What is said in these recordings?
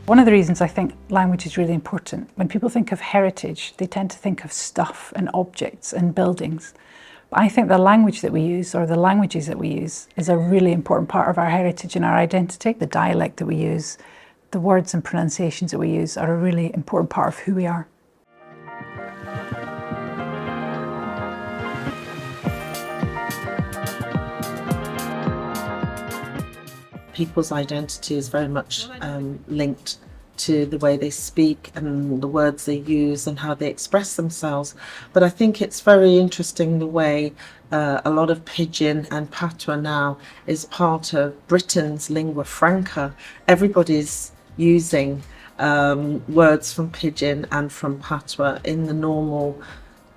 One of the reasons I think language is really important, when people think of heritage, they tend to think of stuff and objects and buildings. But I think the language that we use, or the languages that we use, is a really important part of our heritage and our identity. The dialect that we use, the words and pronunciations that we use are a really important part of who we are. People's identity is very much linked to the way they speak and the words they use and how they express themselves. But I think it's very interesting the way a lot of Pidgin and Patois now is part of Britain's lingua franca. Everybody's using words from Pidgin and from Patois in the normal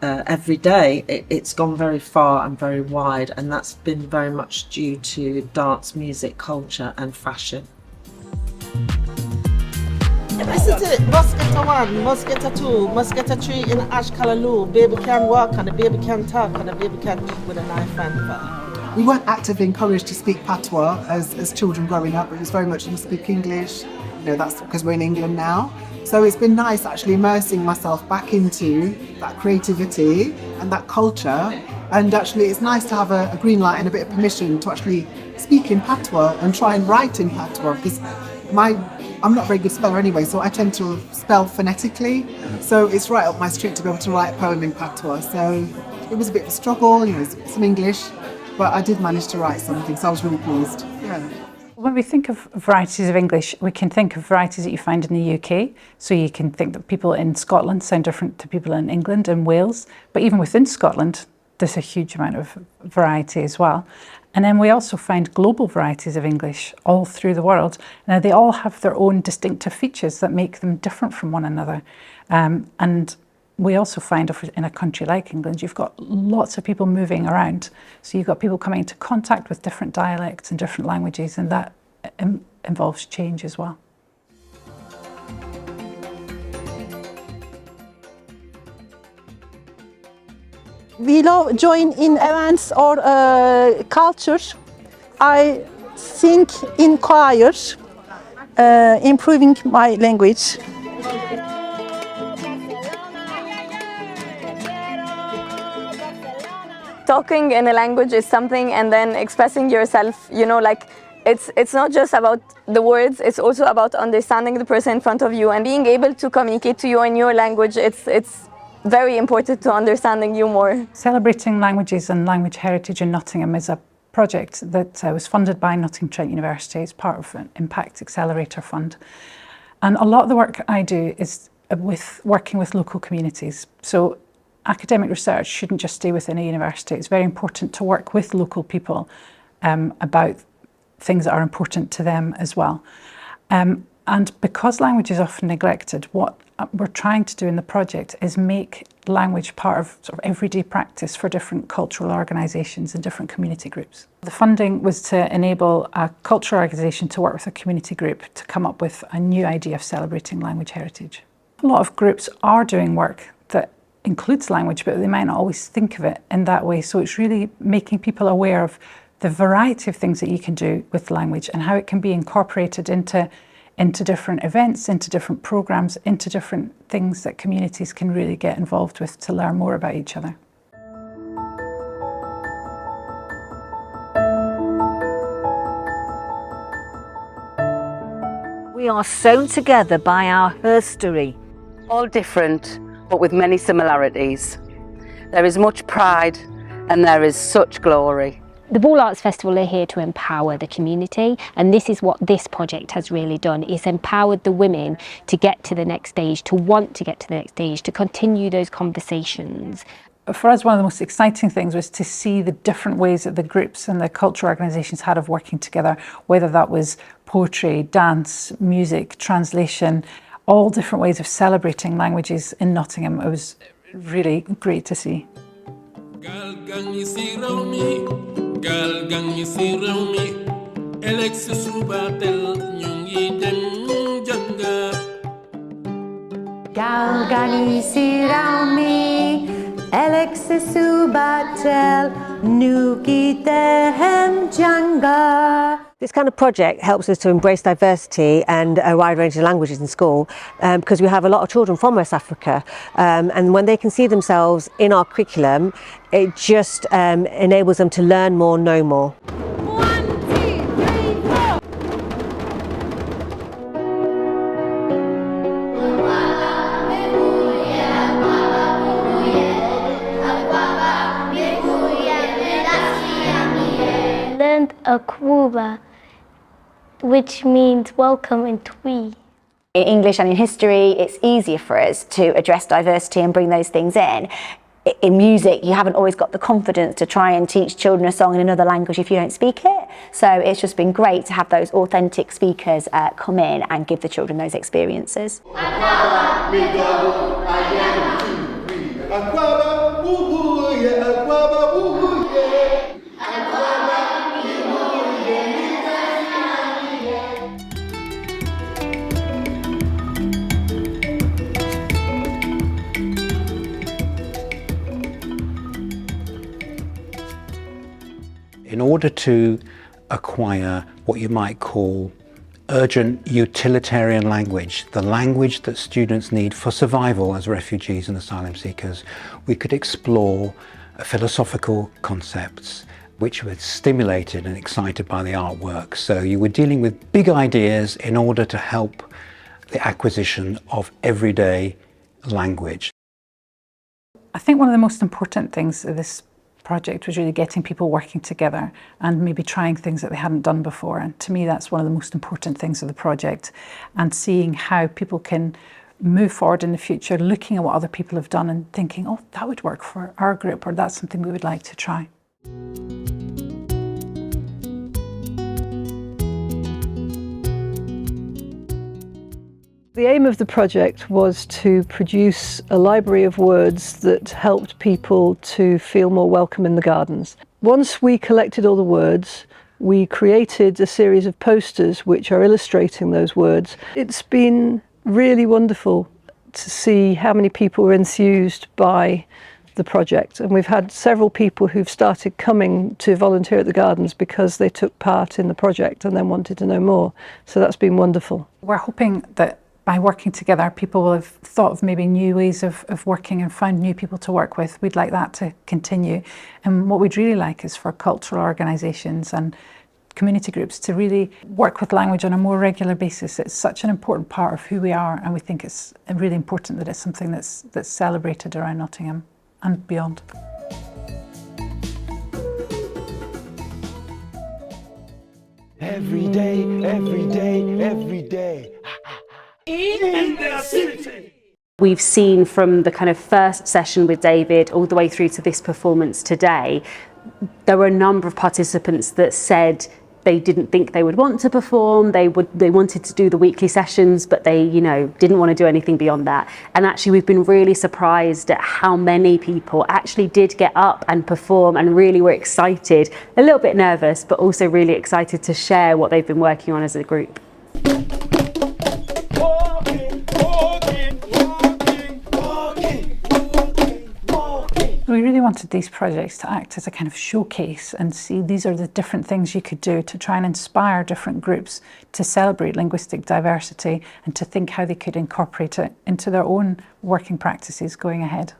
every day. It's gone very far and very wide, and that's been very much due to dance, music, culture and fashion. This is it. Mosquito 1, mosquito 2, mosquito 3 in Ashkalaloo. Baby can walk and the baby can talk and the baby can eat with a knife and fork. We weren't actively encouraged to speak patois as children growing up. It was very much, you speak English. You know, that's because we're in England now. So it's been nice actually immersing myself back into that creativity and that culture. And actually it's nice to have a green light and a bit of permission to actually speak in patois and try and write in patois, because I'm not a very good speller anyway, so I tend to spell phonetically. So it's right up my street to be able to write a poem in patois. So it was a bit of a struggle, you know, some English, but I did manage to write something, so I was really pleased. Yeah. When we think of varieties of English, we can think of varieties that you find in the UK. So you can think that people in Scotland sound different to people in England and Wales. But even within Scotland, there's a huge amount of variety as well. And then we also find global varieties of English all through the world. Now, they all have their own distinctive features that make them different from one another. And we also find in a country like England, you've got lots of people moving around. So you've got people coming into contact with different dialects and different languages, and that involves change as well. We love join in events or culture. I sing in choirs, improving my language. Talking in a language is something, and then expressing yourself, you know, like it's not just about the words, it's also about understanding the person in front of you and being able to communicate to you in your language. It's very important to understanding you more. Celebrating Languages and Language Heritage in Nottingham is a project that was funded by Nottingham Trent University. It's part of an Impact Accelerator Fund. And a lot of the work I do is working with local communities. So academic research shouldn't just stay within a university. It's very important to work with local people about things that are important to them as well. And because language is often neglected, what we're trying to do in the project is make language part of sort of everyday practice for different cultural organisations and different community groups. The funding was to enable a cultural organisation to work with a community group to come up with a new idea of celebrating language heritage. A lot of groups are doing work that includes language, but they might not always think of it in that way. So it's really making people aware of the variety of things that you can do with language and how it can be incorporated into different events, into different programs, into different things that communities can really get involved with to learn more about each other. We are sewn together by our history. All different, but with many similarities. There is much pride and there is such glory. The Ball Arts Festival are here to empower the community, and this is what this project has really done, is empowered the women to get to the next stage, to want to get to the next stage, to continue those conversations. For us, one of the most exciting things was to see the different ways that the groups and the cultural organisations had of working together, whether that was poetry, dance, music, translation, all different ways of celebrating languages in Nottingham. It was really great to see. This This kind of project helps us to embrace diversity and a wide range of languages in school, because we have a lot of children from West Africa, and when they can see themselves in our curriculum, it just enables them to learn more, know more. Akuba, which means welcome in Twi. In English and in history, it's easier for us to address diversity and bring those things in. In music, you haven't always got the confidence to try and teach children a song in another language if you don't speak it. So it's just been great to have those authentic speakers come in and give the children those experiences. In order to acquire what you might call urgent utilitarian language, the language that students need for survival as refugees and asylum seekers, we could explore philosophical concepts which were stimulated and excited by the artwork. So you were dealing with big ideas in order to help the acquisition of everyday language. I think one of the most important things of this project was really getting people working together and maybe trying things that they hadn't done before. And to me, that's one of the most important things of the project, and seeing how people can move forward in the future, looking at what other people have done and thinking, oh, that would work for our group, or that's something we would like to try. The aim of the project was to produce a library of words that helped people to feel more welcome in the gardens. Once we collected all the words, we created a series of posters which are illustrating those words. It's been really wonderful to see how many people were enthused by the project, and we've had several people who've started coming to volunteer at the gardens because they took part in the project and then wanted to know more. So that's been wonderful. We're hoping that by working together, people will have thought of maybe new ways of working and found new people to work with. We'd like that to continue. And what we'd really like is for cultural organisations and community groups to really work with language on a more regular basis. It's such an important part of who we are, and we think it's really important that it's something that's celebrated around Nottingham and beyond. Every day, every day, every day. In the city. We've seen from the kind of first session with David all the way through to this performance today, there were a number of participants that said they didn't think they would want to perform, they wanted to do the weekly sessions, but they, didn't want to do anything beyond that. And actually we've been really surprised at how many people actually did get up and perform and really were excited, a little bit nervous, but also really excited to share what they've been working on as a group. We really wanted these projects to act as a kind of showcase and see these are the different things you could do to try and inspire different groups to celebrate linguistic diversity and to think how they could incorporate it into their own working practices going ahead.